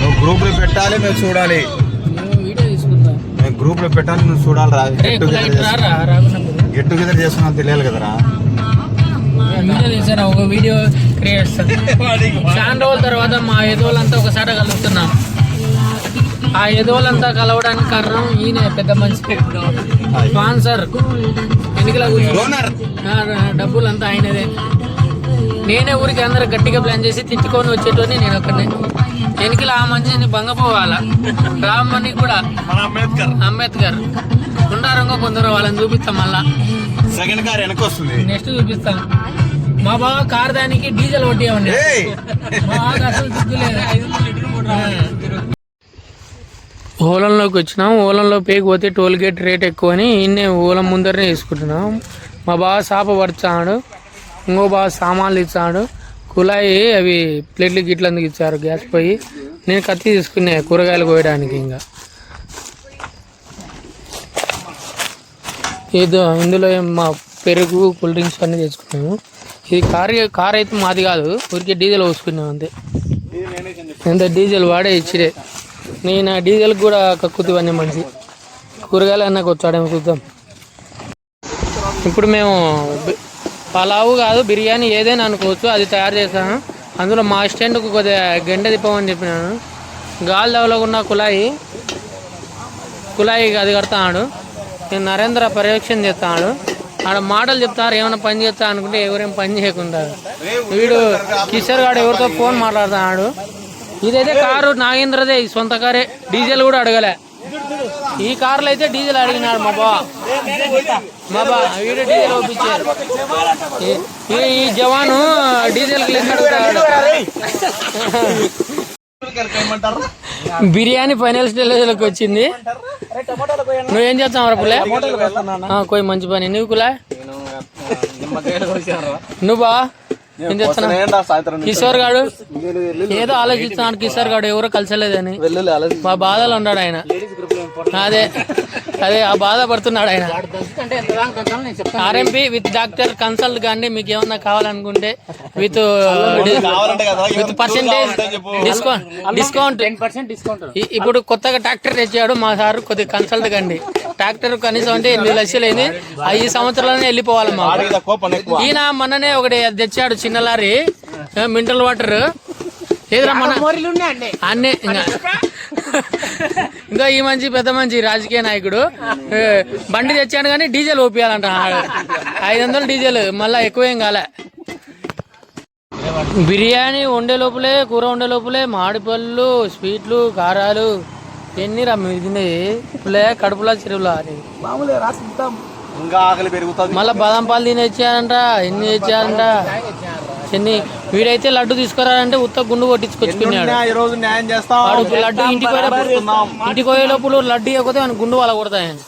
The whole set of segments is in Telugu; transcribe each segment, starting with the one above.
నువ్వు గ్రూప్ లో పెట్టాలి, మేము చూడాలి. వీడియో తీసుకుందాం, మేము గ్రూప్ లో పెట్టాలి, నువ్వు చూడాలి. రా గెట్ టుగెదర్ చేస్తున్నావు తెలియాలి కదరా. వీడియో తీసారా, ఒక వీడియో క్రియేట్ చేస్తాను. చాలా రోజుల తర్వాత మా ఎదువులంతా ఒకసారి కలుగుతున్నాం. ఆ ఎదువులంతా కలవడానికి కారణం ఈయన పెద్ద మనిషి స్పాన్సర్. ఎన్నికల డబ్బులంతా ఆయనదే. నేనే ఊరికి అందరూ గట్టిగా ప్లాన్ చేసి తిట్టుకొని వచ్చేటోని నేను ఒక్కనే. ఎన్నికల ఆ మనిషిని భంగపోవాలా. రామ్మని కూడా అంబేద్కర్ ఉండారంగా కొందరు వాళ్ళని చూపిస్తాం. మళ్ళా సెకండ్ కార్ వెనక వస్తుంది, నెక్స్ట్ చూపిస్తాం. మా బాగా కార్ దానికి డీజిల్ కొట్టివ్వండి. మా బాగా అసలు దిద్దులేదు. ఓలంలోకి వచ్చినాం. ఓలంలో పేకి పోతే టోల్ గేట్ రేట్ ఎక్కువ అని ఇన్నే ఓలం ముందరనే తీసుకుంటున్నాం. మా బాగా సాప పడుతున్నాడు, ఇంకో బాగా సామాన్లు ఇచ్చాడు. కుళాయి అవి ప్లేట్లు గిట్లందుకు ఇచ్చారు, గ్యాస్ పొయ్యి. నేను కత్తి తీసుకునే కూరగాయలు కోయడానికి. ఇంకా ఏదో ఇందులో మా పెరుగు కూల్ డ్రింక్స్ అన్నీ తెచ్చుకున్నాము. ఇది కార్ అయితే మాది కాదు, ఊరికే డీజిల్ పోసుకున్నాం అంతే. ఎంత డీజిల్ వాడే ఇచ్చిరే. నేను ఆ డీజిల్ కూడా కక్కుతివన్నీ మనిషి. కూరగాయలు అన్నా వచ్చాడేమో చూద్దాం. ఇప్పుడు మేము పలావు కాదు బిర్యానీ ఏదైనా అనుకోవచ్చు, అది తయారు చేశాను. అందులో మా స్టాండ్కు కొద్దిగా గంట తిప్పమని చెప్పినాను. గాలి దవలకున్న కుళాయి అది కడతాడు. నేను నరేంద్ర పర్యవేక్షణ చేస్తాడు. ఆడ మాటలు చెప్తారు, ఏమైనా పని చేస్తా అనుకుంటే ఎవరేం పని చేయకుండా. వీడు కిషోర్ గాడు ఎవరితో ఫోన్ మాట్లాడుతున్నాడు. ఇదైతే కారు నాగేంద్రదే, సొంత కారే. డీజిల్ కూడా అడగలే. ఈ కార్లో అయితే డీజిల్ అడిగినాడు మా బా వీడు డీజిల్ ఒప్పించారు. ఈ జవాను డీజిల్ లెక్క అడుగుతాడు. బిర్యానీ ఫైనల్ స్టేజ్లోకి వచ్చింది. నువ్వేం చేస్తావు రా పులే? కోయి మంచి పని. నువ్వు కులా నువ్వు బా ఏం చేస్తున్నావు? కిషోర్ గాడు ఏదో ఆలోచిస్తున్నాడు. కిషోర్ గాడు ఎవరో కలిసలేదని మా బాధలో ఉన్నాడు ఆయన. అదే ఆ బాధ పడుతున్నాడు ఆయన. ఆర్ఎంపీ విత్ డాక్టర్ కన్సల్ట్ కానీ మీకు ఏమన్నా కావాలనుకుంటే విత్ పర్సెంటేజ్ డిస్కౌంట్. ఇప్పుడు కొత్తగా ట్రాక్టర్ తెచ్చాడు మా సార్, కొద్దిగా కన్సల్ట్ కండి. ట్రాక్టర్ కనీసం అంటే 8 లక్షలు అయింది. 5 సంవత్సరాలనే వెళ్ళిపోవాలి మా. ఈయన మొన్ననే ఒకటి తెచ్చాడు చిన్న లారీ మినరల్ వాటర్. ఏదిరా మన అన్నీ ఇంకా ఈ మంచి పెద్ద మంచి రాజకీయ నాయకుడు బండి తెచ్చాడు కానీ డీజిల్ ఓపియాలంట. 500 డీజిల్ మళ్ళీ ఎక్కువేం కాలే. బిర్యానీ వండే లోపలే, కూర వండే లోపలే మామిడిపళ్ళు, స్వీట్లు, కారాలు ఎన్ని రమ్మింది కడుపులా చెరువులా. మళ్ళీ బాదం పాలు తినేచ్చారంట, ఎన్ని తెచ్చారంట ఎన్ని. వీడైతే లడ్డు తీసుకురాలంటే ఉత్త గుండు కొట్టించుకొచ్చుకున్నాడు. లడ్డు ఇంటికి పోయే లోపల లడ్డు ఇవ్వకపోతే ఆయన గుండు వాళ్ళ కొడతాయని.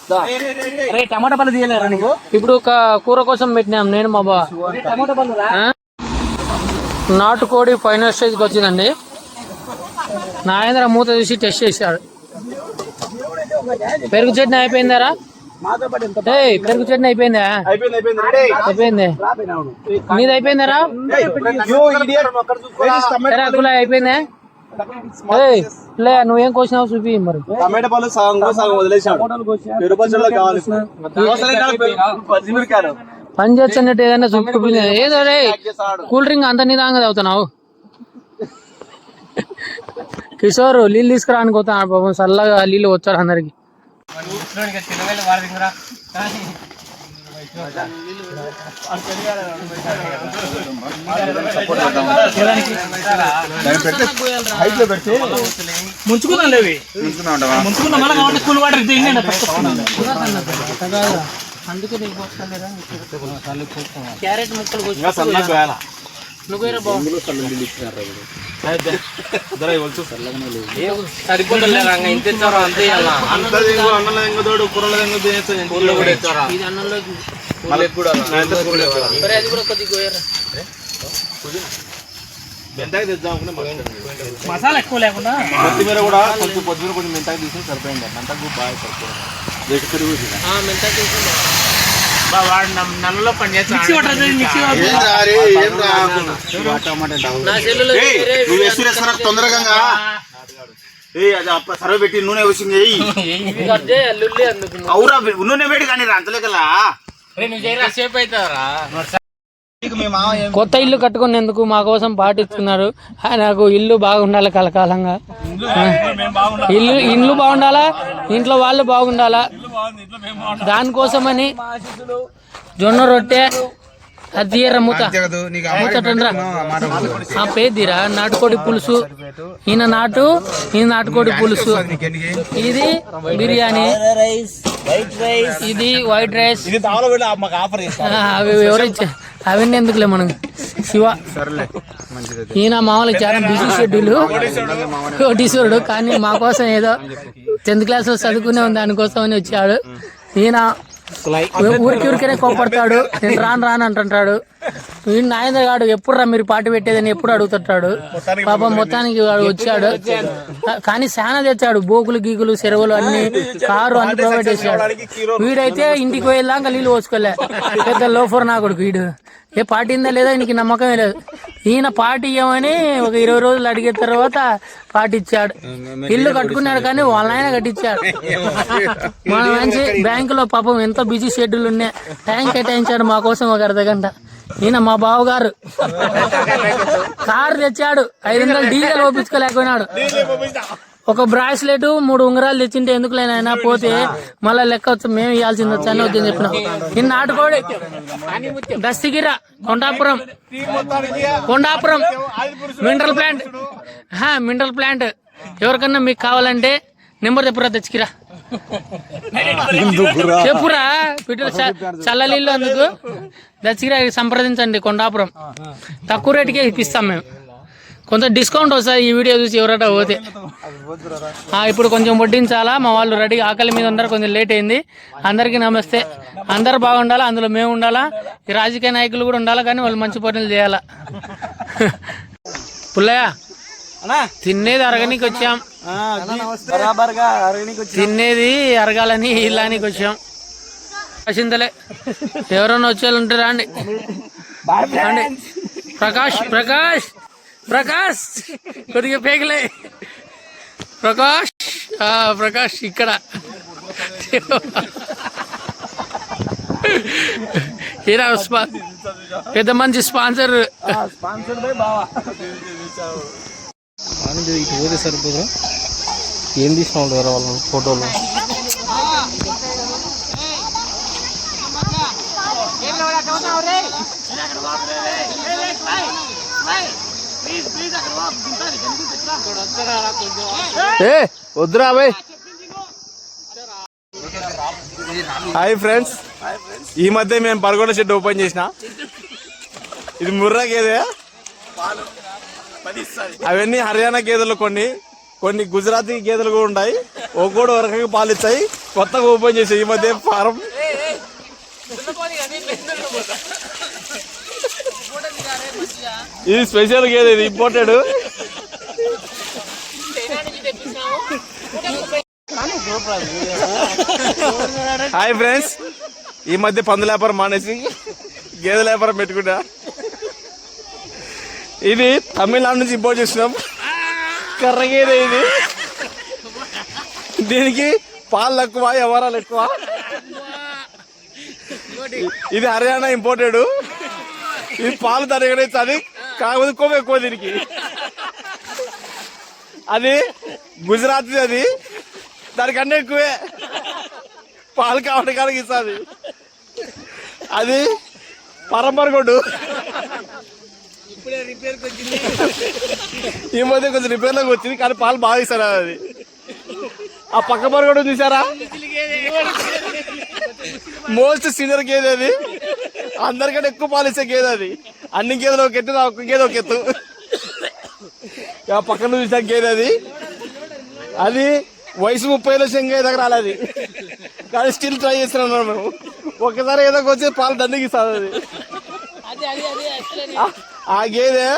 టమాటా పళ్ళు తీయలేరా నీకు? ఇప్పుడు ఒక కూర కోసం పెట్టినాం నేను మా బా. నాటుకోడి ఫైనల్ స్టేజ్కి వచ్చిందండి. నాగేంద్ర మూత చూసి టెస్ట్ చేశాడు. పెరుగు చట్నీ అయిపోయిందారా? పెరుగు చట్నీ అయిపోయిందా? అయిపోయింది. నీది అయిపోయిందారా? అయిపోయిందా? నువ్వేం కోసినావు చూపి మరి. పని చేస్తున్నట్టు ఏదైనా చూపి. ఏదో కూల్ డ్రింక్ అంత నిదాంగా తాగుతున్నావు. కిషోర్ నీళ్ళు తీసుకురానికి పోతాను పాపం. చల్లగా నీళ్ళు వచ్చారు అందరికి. క్యారెట్ ముక్కలు మసాలా ఎక్కువ లేకుండా కొత్తిమీర కూడా కొంచెం మెంతాకు తీసుకుని సరిపోయింది. మెంతాకు బాగా సరిపోయింది. నల్లలో పని చేస్తా నా సెల్లులో నువ్వు ఎసురేస్తున్నా తొందరగా అది సర్వ పెట్టి నూనె వచ్చింది అవురా నూనె వేడి కానీ అంతలేకలా సేపు అవుతారా కొత్త ఇల్లు కట్టుకునేందుకు మా కోసం పాటిస్తున్నారు. నాకు ఇల్లు బాగుండాలి కలకాలంగా, ఇల్లు బాగుండాలా, ఇంట్లో వాళ్ళు బాగుండాలా, దానికోసమని జొన్న రొట్టె అది తీయరా మూతటండ్రా ఆ పేదిరా నాటుకోడి పులుసు, ఈయన నాటుకోడి పులుసు, ఇది బిర్యానీ, ఇది వైట్ రైస్, అవి ఎవరు ఇచ్చారు అవన్నీ ఎందుకులే మనం శివ. ఈయన మామూలుగా చాలా బిజీ షెడ్యూల్ కోటీశ్వరుడు, కానీ మా కోసం ఏదో 10th క్లాస్ చదువుకునే ఉంది దానికోసం అని వచ్చాడు. ఈయన ఊరికనే కోపడతాడు, నేను రాను అంటుంటాడు. ఈయన నాయంద్ర గాడు ఎప్పుడు రా మీరు పార్టీ పెట్టేదని ఎప్పుడు అడుగుతుంటాడు. పాపం మొత్తానికి వాడు వచ్చాడు, కానీ శానా తెచ్చాడు, బోకులు గీకులు చెరువులు అన్ని, కారు అన్ని ప్రొవైడ్ చేశాడు. వీడైతే ఇంటికి పోయేలాగా నీళ్ళు పోసుకోలే, పెద్ద లోఫర్ నా కొడుకు వీడు. ఏ పార్టీ ఉందా లేదా ఈయనకి నమ్మకమే లేదు. ఈయన పార్టీ ఇవ్వమని ఒక 20 రోజులు అడిగిన తర్వాత పార్టీ ఇచ్చాడు. ఇల్లు కట్టుకున్నాడు కానీ వాళ్ళ ఆయన కట్టించాడు. మన మంచి బ్యాంకులో పాపం ఎంతో బిజీ షెడ్యూల్ ఉన్నాయి, టైం కేటాయించాడు మా కోసం ఒక అర్ధగంట. ఈయన మా బావగారు కారు తెచ్చాడు, 500 డీజిల్ ఓపించుకోలేకపోయినాడు. ఒక బ్రాస్లెట్ 3 ఉంగరాలు తెచ్చింటే ఎందుకు లేనైనా పోతే మళ్ళీ లెక్క వచ్చు, మేము ఇవ్వాల్సింది వచ్చా అని వద్దని చెప్పినాం. ఈ నాటుకోడి దస్తగిర కొండాపురం మినరల్ ప్లాంట్ ఎవరికన్నా మీకు కావాలంటే నెంబర్ చెప్పురా, తెచ్చికిరా చెప్పురా, చల్లలీళ్ళు అందుకు దచ్చిగిరా సంప్రదించండి. కొండాపురం తక్కువ రేటుకే ఇప్పిస్తాం మేము, కొంచెం డిస్కౌంట్ వస్తుంది ఈ వీడియో చూసి ఎవరట పోతే. ఇప్పుడు కొంచెం వడ్డించాలా, మా వాళ్ళు రెడీ ఆకలి మీద ఉన్నారు, కొంచెం లేట్ అయింది. అందరికీ నమస్తే. అందరు బాగుండాలా, అందులో మేము ఉండాలా, ఈ రాజకీయ నాయకులు కూడా ఉండాలా, కానీ వాళ్ళు మంచి పనులు చేయాలా. పుల్లయ్య తినేది అరగనీకి వచ్చాం, తినేది అరగాలని ఇళ్ళనికి వచ్చాం. చింతలే ఎవరన్నా వచ్చేవాళ్ళు ఉంటారా అండి? ప్రకాష్ కొద్దిగా పేకలే ప్రకాష్ ఇక్కడ హీరా పెద్ద మంచి స్పాన్సర్. ఇటు పోతే సరిపోదు, ఏం తీసుకున్నాడు వేరే వాళ్ళ ఫోటోలు. వద్దురా బాయ్. హాయ్ ఫ్రెండ్స్, ఈ మధ్య మేము పరగొండ షెడ్ ఓపెన్ చేసిన. ఇది ముర్రా గేదె, అవన్నీ హర్యానా గేదెలు, కొన్ని గుజరాతీ గేదెలు కూడా ఉన్నాయి. ఒక్కోడు వరకు పాలు ఇస్తాయి. కొత్తగా ఓపెన్ చేసాయి ఈ మధ్య ఫారం. ఇది స్పెషల్ గేదె, ఇది ఇంపోర్టెడ్. హాయ్ ఫ్రెండ్స్, ఈ మధ్య పందుల వ్యాపారం మానేసి గేదెల వ్యాపారం పెట్టుకుంటా. ఇది తమిళనాడు నుంచి ఇంపోర్ట్ చేసినాం, కర్ర గేదె. దీనికి పాలు తక్కువ, వ్యవహారాలు ఎక్కువ. ఇది హర్యానా ఇంపోర్టెడ్. ఇది పాలు తరగలేదు, కాకపోతే కొవ్వు ఎక్కువ దీనికి. అది గుజరాత్, అది దానికన్నా ఎక్కువే పాలు కావడానికి ఇస్తుంది. అది పరంపర కొట్టు, ఈ మధ్య కొంచెం రిపేర్లోకి వచ్చింది, కానీ పాలు బాగా ఇస్తారు. అది ఆ పక్క మరగొట్టు చూసారా, మోస్ట్ సీనియర్ గేదె అది, అందరికంటే ఎక్కువ పాలు ఇచ్చే గేదె అది. అన్ని గేదెలు ఒక ఎత్తు, ఒక్క గేదె ఒక ఎత్తు. ఆ పక్కన చూసా గేదె అది వయసు 30 ఏళ్ళ శంగయ్య దగ్గర రాలేదు, కానీ స్టిల్ ట్రై చేస్తున్నాం మేము. ఒక్కసారి ఏదో వచ్చి పాలు దండికి ఇస్తుంది అది. ఆ గేదె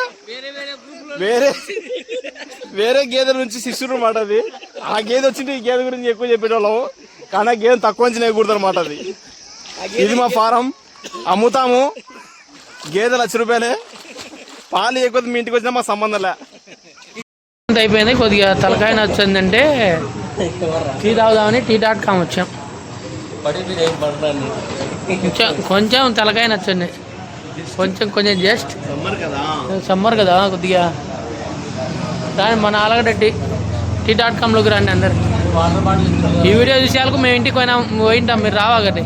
వేరే గేదె నుంచి శిష్యుడు మాట అది. ఆ గేదె వచ్చింటే ఈ గేదె గురించి ఎక్కువ చెప్పేటోళ్ళం, కానీ ఆ గేదె తక్కువ అంచనా కూడదు అనమాట. అది ఇది మా ఫారం, అమ్ముతాము. గేదె ₹1,00,000. పాలు ఎక్కువ మీ ఇంటికి వచ్చినా మాకు సంబంధం లే. అయిపోయింది. కొద్దిగా తలకాయ నచ్చిందంటే టీ తాగుదామని టీ.com వచ్చాం. కొంచెం తలకాయ నచ్చండి, కొంచెం జస్ట్ సమ్మర్ కదా కొద్దిగా దాని మన ఆలగడ్డ టీ.comలోకి రండి అందరు. ఈ వీడియో చూసేందుకు మేము ఇంటికి పోయినాం, మీరు రావా కదా.